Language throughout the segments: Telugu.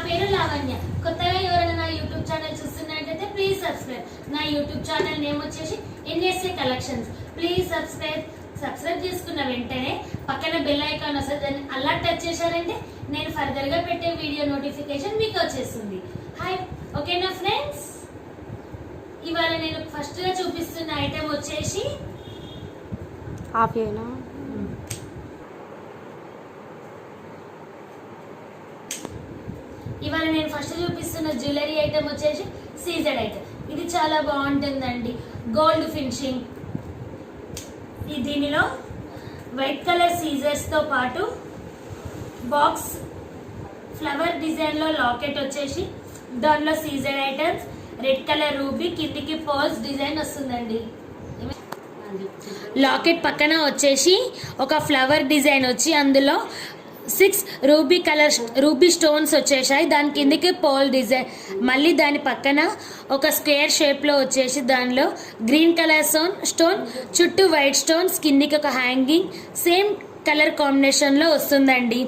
పేరు లావణ్య. కొత్తగా ఎవరైనా నా యూట్యూబ్ ఛానల్ చూస్తున్నట్లయితే ప్లీజ్ సబ్స్క్రైబ్. నా యూట్యూబ్ ఛానల్ నేమ్ వచ్చేసి NSA కలెక్షన్స్. ప్లీజ్ సబ్స్క్రైబ్ చేసుకున్న వెంటనే పక్కన బెల్ ఐకాన్ వస్తుంది, దాన్ని అలా టచ్ చేశారంటే నేను ఫర్దర్ గా పెట్టే వీడియో నోటిఫికేషన్ మీకు వచ్చేస్తుంది. హాయ్, ఓకేనా ఫ్రెండ్స్? ఇవాళ నేను ఫస్ట్ గా చూపిస్తున్న ఐటమ్ వచ్చేసి ఇవాళ నేను ఫస్ట్ చూపిస్తున్న జ్యువెలరీ ఐటమ్ వచ్చేసి సీజెడ్ ఐటమ్. ఇది చాలా బాగుంటుందండి, గోల్డ్ ఫినిషింగ్. దీనిలో వైట్ కలర్ సీజర్స్ తో పాటు బాక్స్ ఫ్లవర్ డిజైన్ లో లాకెట్ వచ్చేసి దానిలో CZ items, red colour ruby, కిందికి పర్ల్స్ డిజైన్ వస్తుందండి. లాకెట్ పక్కన వచ్చేసి ఒక ఫ్లవర్ డిజైన్ వచ్చి అందులో 6 రూబీ స్టోన్స్ వచ్చేసాయి. దాని కిందకి పోల్ డిజైన్, మళ్ళీ దాని పక్కన ఒక స్క్వేర్ షేప్ లో వచ్చేసి దానిలో గ్రీన్ కలర్ స్టోన్ చుట్టూ వైట్ స్టోన్స్, కిందికి ఒక హ్యాంగింగ్ సేమ్ కలర్ కాంబినేషన్ లో వస్తుందండి.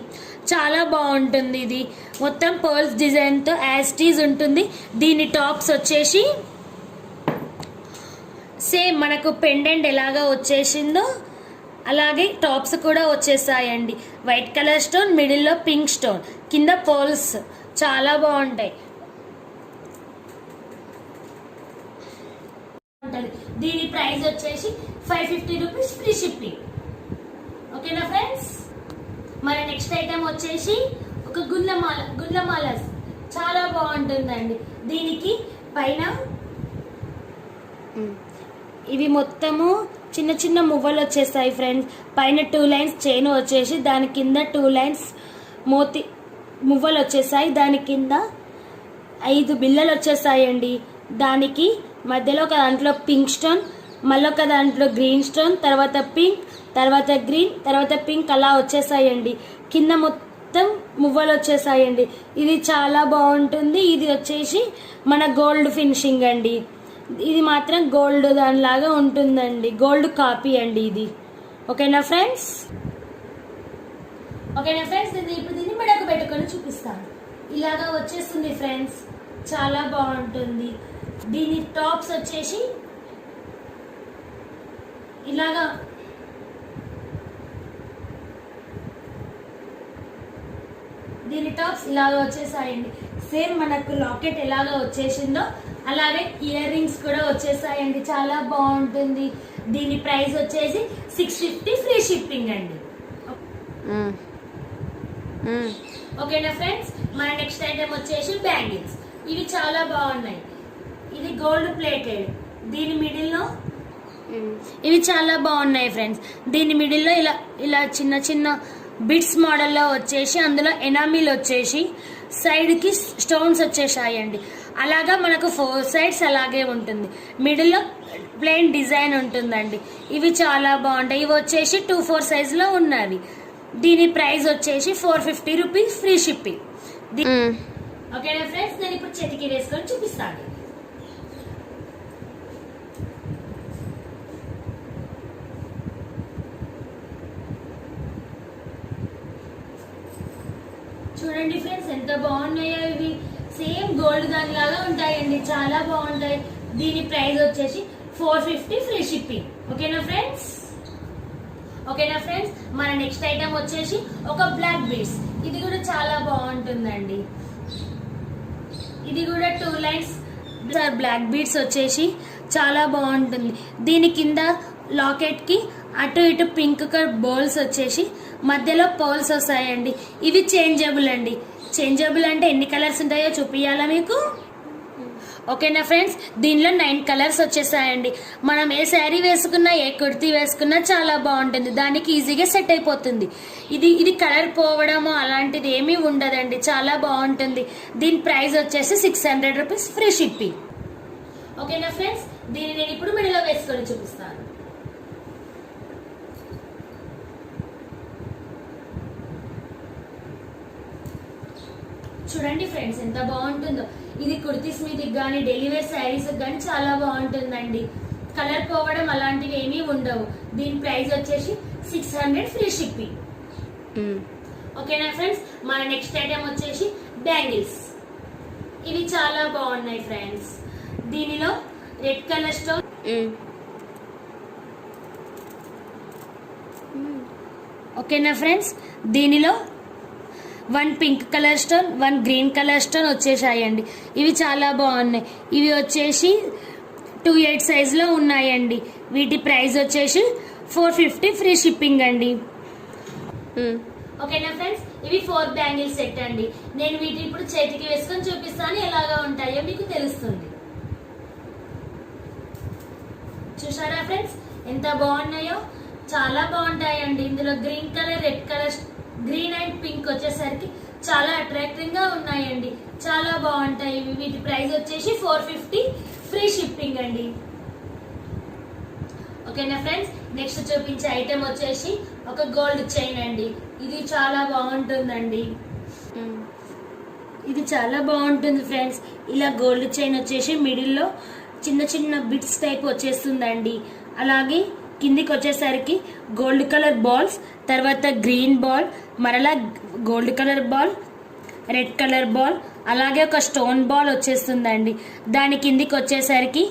చాలా బాగుంటుంది. ఇది మొత్తం పర్ల్స్ డిజైన్ తో యాస్టీజ్ ఉంటుంది. దీని టాప్స్ వచ్చేసి సేమ్ మనకు పెండెంట్ ఎలాగా వచ్చేసిందో అలాగే టాప్స్ కూడా వచ్చేసాయండి. వైట్ కలర్ స్టోన్, మిడిల్లో పింక్ స్టోన్, కింద పోల్స్ చాలా బాగుంటాయి. దీని ప్రైస్ వచ్చేసి 550 రూపీస్ ఫ్రీ షిప్పింగ్. ఓకేనా ఫ్రెండ్స్? మన నెక్స్ట్ ఐటమ్ వచ్చేసి ఒక గుల్లమాల చాలా బాగుంటుందండి. దీనికి పైన ఇవి మొత్తము చిన్న చిన్న మువ్వలు వచ్చేస్తాయి ఫ్రెండ్స్. పైన 2 లైన్స్ చైన్ వచ్చేసి దాని కింద 2 లైన్స్ మోతి మువ్వలు వచ్చేసాయి. దాని కింద 5 బిళ్ళలు వచ్చేసాయండి. దానికి మధ్యలో ఒక దాంట్లో పింక్ స్టోన్, మళ్ళీ ఒక దాంట్లో గ్రీన్ స్టోన్, తర్వాత పింక్, తర్వాత గ్రీన్, తర్వాత పింక్ అలా వచ్చేసాయండి. కింద మొత్తం మువ్వలు వచ్చేసాయండి. ఇది చాలా బాగుంటుంది. ఇది వచ్చేసి మన గోల్డ్ ఫినిషింగ్ అండి. ఇది మాత్రం గోల్డ్ దానిలాగా ఉంటుందండి, గోల్డ్ కాపీ అండి ఇది. ఓకేనా ఫ్రెండ్స్? ఇప్పుడు దీన్ని మెడకు పెట్టుకొని చూపిస్తాను. ఇలాగా వచ్చేస్తుంది ఫ్రెండ్స్, చాలా బాగుంటుంది. దీని టాప్స్ వచ్చేసి ఇలాగా వచ్చేసాయండి. సేమ్ మనకు లాకెట్ ఎలాగా వచ్చేసిందో అలాగే ఇయర్ రింగ్స్ కూడా వచ్చేసాయండి. చాలా బాగుంటుంది. దీని ప్రైస్ వచ్చేసి 650 ఫ్రీ షిప్పింగ్ అండి. ఓకేనా ఫ్రెండ్స్? మన నెక్స్ట్ ఐటమ్ వచ్చేసి బ్యాంగిల్స్. ఇవి చాలా బాగున్నాయి. ఇది గోల్డ్ ప్లేటెడ్. దీని మిడిల్లో ఇవి చాలా బాగున్నాయి ఫ్రెండ్స్. దీని మిడిల్లో ఇలా చిన్న చిన్న బిట్స్ మోడల్లో వచ్చేసి అందులో ఎనామిల్ వచ్చేసి సైడ్ కి స్టోన్స్ వచ్చేసాయండి. అలాగా మనకు 4 సైడ్స్ అలాగే ఉంటుంది. మిడిల్లో ప్లెయిన్ డిజైన్ ఉంటుందండి. ఇవి చాలా బాగుంటాయి. ఇవి వచ్చేసి 2-4 సైజ్ లో ఉన్నవి. దీని ప్రైస్ వచ్చేసి 450 రూపీస్ ఫ్రీ షిప్పింగ్. ఓకేనా ఫ్రెండ్స్? నేను ఇప్పుడు చేతికి వేసుకొని చూపిస్తాను. చూడండి ఫ్రెండ్స్, ఎంత బాగున్నాయో ఇవి. సేమ్ గోల్డ్ దాని లాగా ఉంటాయండి, చాలా బాగుంటాయి. దీని ప్రైస్ వచ్చేసి 450 ఫ్రీ షిప్పింగ్. ఓకేనా ఫ్రెండ్స్? మన నెక్స్ట్ ఐటమ్ వచ్చేసి ఒక బ్లాక్ బీడ్స్. ఇది కూడా చాలా బాగుంటుందండి. ఇది కూడా 2 లైన్స్ బ్లాక్ బీడ్స్ వచ్చేసి చాలా బాగుంటుంది. దీని కింద లాకెట్ కి అటు ఇటు పింక్ కలర్ బోల్స్ వచ్చేసి మధ్యలో పోల్స్ వస్తాయండి. ఇవి చేంజబుల్ అండి. చేంజబుల్ అంటే ఎన్ని కలర్స్ ఉంటాయో చూపియాలా మీకు? ఓకేనా ఫ్రెండ్స్? దీనిలో 9 కలర్స్ వచ్చేసాయండి. మనం ఏ శారీ వేసుకున్నా, ఏ కుర్తీ వేసుకున్నా చాలా బాగుంటుంది. దానికి ఈజీగా సెట్ అయిపోతుంది. ఇది కలర్ పోవడము అలాంటిది ఏమీ ఉండదండి, చాలా బాగుంటుంది. దీని ప్రైస్ వచ్చేసి 600 రూపీస్ ఫ్రీ షిప్పింగ్. ఓకేనా ఫ్రెండ్స్? దీన్ని నేను ఇప్పుడు మిడిలో వేసుకొని చూపిస్తాను. చూడండి ఫ్రెండ్స్, ఎంత బాగుంటుందో. ఇది కుర్తీస్ మీదకి కానీ డైలీ వేర్ శారీస్ కానీ చాలా బాగుంటుందండి. కలర్ పోవడం అలాంటివి ఏమీ ఉండవు. దీని ప్రైస్ వచ్చేసి 600 ఫ్రీ షిప్పింగ్. ఓకేనా ఫ్రెండ్స్? మన నెక్స్ట్ ఐటమ్ వచ్చేసి బ్యాంగిల్స్. ఇవి చాలా బాగున్నాయి ఫ్రెండ్స్. దీనిలో రెడ్ కలర్ స్టోన్, ఓకేనా ఫ్రెండ్స్. దీనిలో 1 pink colour stone, 1 green colour stone వచ్చేసాయండి. ఇవి చాలా బాగున్నాయి. ఇవి వచ్చేసి 2/8 సైజులో ఉన్నాయండి. వీటి ప్రైస్ వచ్చేసి 450 ఫ్రీ షిప్పింగ్ అండి. ఓకేనా ఫ్రెండ్స్, ఇవి 4 బ్యాంగిల్ సెట్ అండి. నేను వీటిని ఇప్పుడు చేతికి వేసుకొని చూపిస్తాను, ఎలాగా ఉంటాయో మీకు తెలుస్తుంది. చూసారా ఫ్రెండ్స్ ఎంత బాగున్నాయో, చాలా బాగుంటాయండి. ఇందులో green colour, red colour, green and pink వచ్చేసరికి చాలా అట్రాక్టివ్ గా ఉన్నాయండి. చాలా బాగుంటాయి. వీటి ప్రైస్ వచ్చేసి 450 ఫ్రీ షిప్పింగ్ అండి. ఓకేనా ఫ్రెండ్స్, నెక్స్ట్ చూపించే ఐటెం వచ్చేసి ఒక గోల్డ్ చైన్ అండి. ఇది చాలా బాగుంటుందండి. ఇది చాలా బాగుంటుంది ఫ్రెండ్స్. ఇలా గోల్డ్ చైన్ వచ్చేసి మిడిల్లో చిన్న చిన్న బిట్స్ టైప్ వచ్చేస్తుందండి. అలాగే కిందికి వచ్చేసరికి గోల్డ్ కలర్ బాల్స్, తర్వాత గ్రీన్ బాల్, మరలా gold colour ball, red colour ball, అలాగే ఒక స్టోన్ బాల్ వచ్చేస్తుందండి. దాని కిందికి వచ్చేసరికి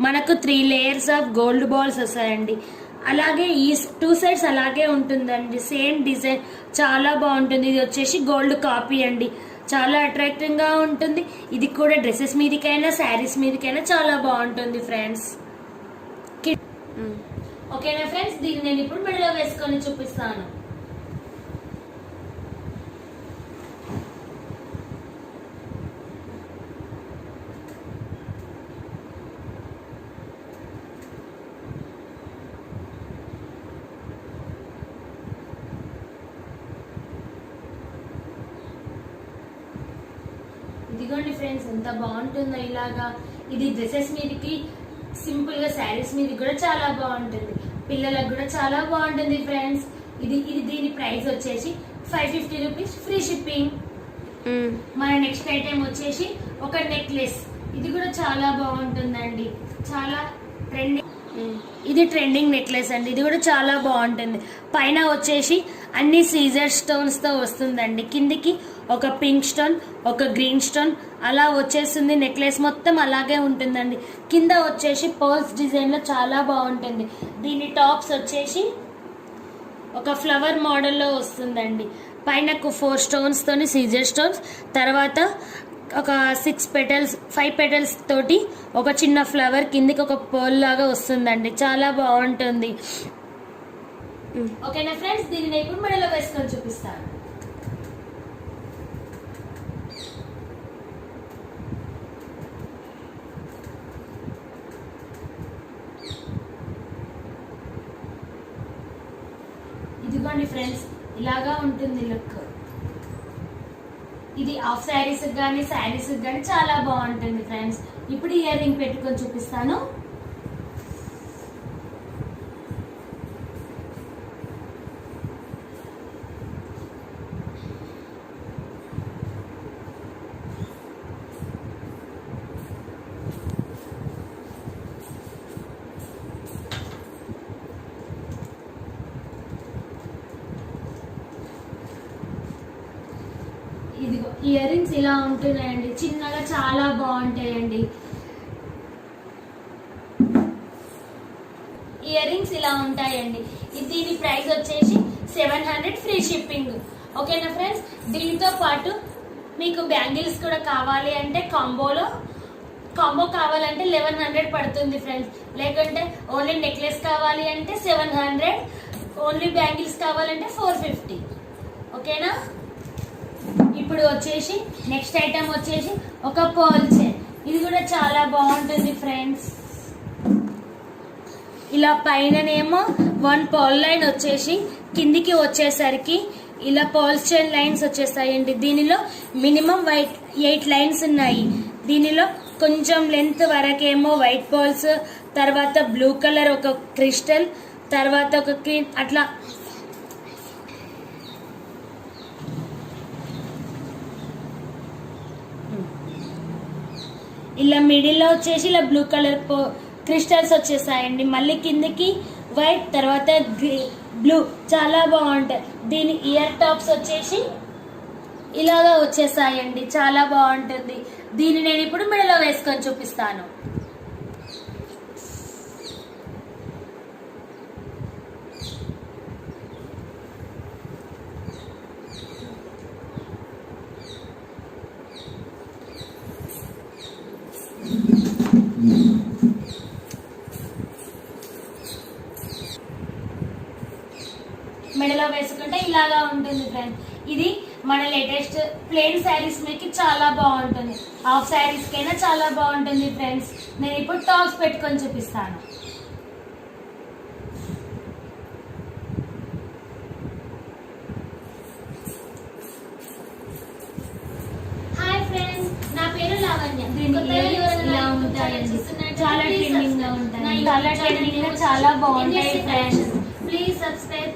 మనకు 3 లేయర్స్ ఆఫ్ గోల్డ్ బాల్స్ వస్తాయండి. అలాగే ఈ 2 సైడ్స్ అలాగే ఉంటుందండి, సేమ్ డిజైన్. చాలా బాగుంటుంది. ఇది వచ్చేసి గోల్డ్ కాపీ అండి. చాలా అట్రాక్టివ్ గా ఉంటుంది. ఇది కూడా డ్రెస్సెస్ మీదకైనా శారీస్ మీదకైనా చాలా బాగుంటుంది ఫ్రెండ్స్. ఓకేనా ఫ్రెండ్స్, దీన్ని నేను ఇప్పుడు మెడలో వేసుకొని చూపిస్తాను. ఇదిగోండి ఫ్రెండ్స్ ఎంత బాగుంటుందో ఇలాగా. ఇది డ్రెస్సెస్ మీదకి, సింపుల్ గా శారీస్ మీద కూడా చాలా బాగుంటుంది. పిల్లలకు కూడా చాలా బాగుంటుంది ఫ్రెండ్స్. దీని ప్రైస్ వచ్చేసి 550 రూపీస్ ఫ్రీ షిప్పింగ్. మన నెక్స్ట్ ఐటెం వచ్చేసి ఒక నెక్లెస్. ఇది కూడా చాలా బాగుంటుందండి. చాలా ట్రెండింగ్. ఇది ట్రెండింగ్ నెక్లెస్ అండి. ఇది కూడా చాలా బాగుంటుంది. పైన వచ్చేసి అన్ని సీజర్ స్టోన్స్ తో వస్తుందండి. కిందికి ఒక పింక్ స్టోన్, ఒక గ్రీన్ స్టోన్ అలా వచ్చేస్తుంది. నెక్లెస్ మొత్తం అలాగే ఉంటుందండి. కింద వచ్చేసి పర్ల్స్ డిజైన్ లో చాలా బాగుంటుంది. దీని టాప్స్ వచ్చేసి ఒక ఫ్లవర్ మోడల్లో వస్తుందండి. పైన 4 స్టోన్స్ తోని సీజర్ స్టోన్స్, తర్వాత ఒక 5 పెటల్స్ తోటి ఒక చిన్న ఫ్లవర్, కిందికి ఒక పర్ల్ లాగా వస్తుందండి. చాలా బాగుంటుంది. ఓకేనా ఫ్రెండ్స్, దీన్ని ఇప్పుడు మెడలో వేసుకొని చూపిస్తాను. ఇదిగోండి ఫ్రెండ్స్, ఇలాగా ఉంటుంది లుక్. ఇది హాఫ్ శారీస్ కానీ శారీస్ కానీ చాలా బాగుంటుంది ఫ్రెండ్స్. ఇప్పుడు ఇయర్ రింగ్ పెట్టుకొని చూపిస్తాను. ఇదిగో ఇయర్ రింగ్స్ ఇలా ఉంటున్నాయండి. చిన్నగా చాలా బాగుంటాయండి. ఇయర్ రింగ్స్ ఇలా ఉంటాయండి. దీని ప్రైస్ వచ్చేసి 700 ఫ్రీ షిప్పింగ్. ఓకేనా ఫ్రెండ్స్, దీనితో పాటు మీకు బ్యాంగిల్స్ కూడా కావాలి అంటే కాంబో కావాలంటే 1100 పడుతుంది ఫ్రెండ్స్. లేకుంటే ఓన్లీ నెక్లెస్ కావాలి అంటే 700, ఓన్లీ బ్యాంగిల్స్ కావాలంటే 450. ఓకేనా. ఇప్పుడు వచ్చేసి నెక్స్ట్ ఐటమ్ వచ్చేసి ఒక పర్ల్ చైన్. ఇది కూడా చాలా బాగుంటుంది ఫ్రెండ్స్. ఇలా పైననేమో 1 పర్ల్ లైన్ వచ్చేసి కిందికి వచ్చేసరికి ఇలా పర్ల్ చైన్ లైన్స్ వచ్చేస్తాయండి. దీనిలో మినిమం 8 లైన్స్ ఉన్నాయి. దీనిలో కొంచెం లెంత్ వరకేమో వైట్ పర్ల్స్, తర్వాత బ్లూ కలర్ ఒక క్రిస్టల్, తర్వాత ఒక క్రీమ్, అట్లా ఇలా మిడిల్లో వచ్చేసి ఇలా బ్లూ కలర్ క్రిస్టల్స్ వచ్చేసాయండి. మళ్ళీ కిందకి వైట్, తర్వాత బ్లూ, చాలా బాగుంటాయి. దీని ఇయర్ టాప్స్ వచ్చేసి ఇలాగా వచ్చేసాయండి, చాలా బాగుంటుంది. దీన్ని నేను ఇప్పుడు మెడలో వేసుకొని చూపిస్తాను. మెడలో వేసుకుంటే ఇలాగా ఉంటుంది ఫ్రెండ్స్. ఇది మన లేటెస్ట్ ప్లెయిన్ శారీస్ మీకు చాలా బాగుంటుంది, హాఫ్ శారీస్ కైనా చాలా బాగుంటుంది ఫ్రెండ్స్. నేను ఇప్పుడు టాప్స్ పెట్టుకొని చూపిస్తాను. హాయ్ ఫ్రెండ్స్, నా పేరు లావణ్య. ఇలా ఉంటాయండి, చాలా ట్రెండింగ్ గా ఉంటాయి, చాలా ట్రెండింగ్ గా చాలా బాగుంటాయి ఫ్రెండ్స్. ప్లీజ్ సబ్స్క్రైబ్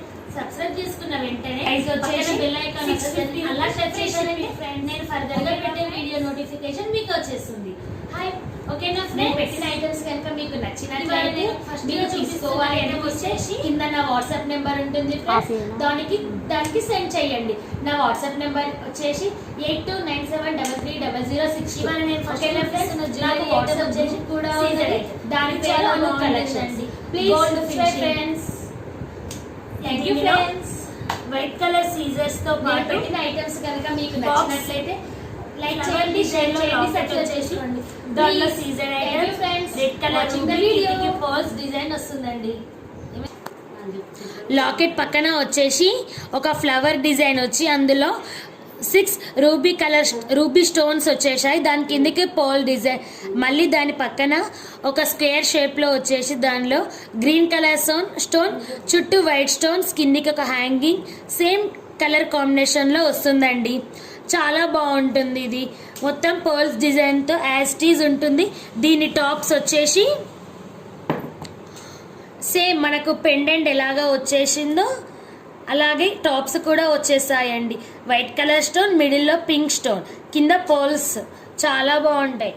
చేసుకున్న వెంటనే వచ్చేసి బెల్ ఐకాన్ వస్తుంది, అలా టచ్ చేశారంటే నేను ఫర్దర్ గా పెట్టే వీడియో నోటిఫికేషన్ మీకు వచ్చేస్తుంది. హాయ్, ఓకేనా ఫ్రెండ్స్? పెట్టిన ఐటమ్స్ కనుక మీకు నచ్చినట్లయితే మీరు తీసుకోవాలి అని వచ్చేసి కింద నా వాట్సాప్ నెంబర్ ఉంటుంది ఫ్రెండ్స్, దానికి సెండ్ చేయండి. నా వాట్సాప్ నెంబర్ వచ్చేసి 8297330060. ఇవాళ నేను ఫస్ట్ నాకు వాట్సాప్ వచ్చేసి కూడా దాని పేరు కలెక్షన్ అండి. Please friends, thank you friends. White colour scissors తో పాటు పెట్టిన ఐటమ్స్ కనుక మీకు నచ్చినట్లయితే లైక్ చేయండి, షేర్ చేయండి, సబ్స్క్రైబ్ చేసుకోండి. దానిలో scissor items friends red colour వీడియోకి ఫాల్స్ డిజైన్ వస్తుందండి. లాకెట్ పక్కన వచ్చేసి ఒక ఫ్లవర్ డిజైన్ వచ్చి అందులో 6 రూబీ స్టోన్స్ వచ్చేసాయి. దాని కిందకి పోల్ డిజైన్, మళ్ళీ దాని పక్కన ఒక స్క్వేర్ షేప్లో వచ్చేసి దానిలో గ్రీన్ కలర్ స్టోన్ చుట్టూ వైట్ స్టోన్స్, కిందికి ఒక హ్యాంగింగ్ సేమ్ కలర్ కాంబినేషన్లో వస్తుందండి. చాలా బాగుంటుంది. ఇది మొత్తం పోల్స్ డిజైన్తో యాస్టీజ్ ఉంటుంది. దీని టాప్స్ వచ్చేసి సేమ్ మనకు పెండెంట్ ఎలాగా వచ్చేసిందో అలాగే టాప్స్ కూడా వచ్చేసాయండి. వైట్ కలర్ స్టోన్, మిడిల్లో పింక్ స్టోన్, కింద పోల్స్ చాలా బాగుంటాయి.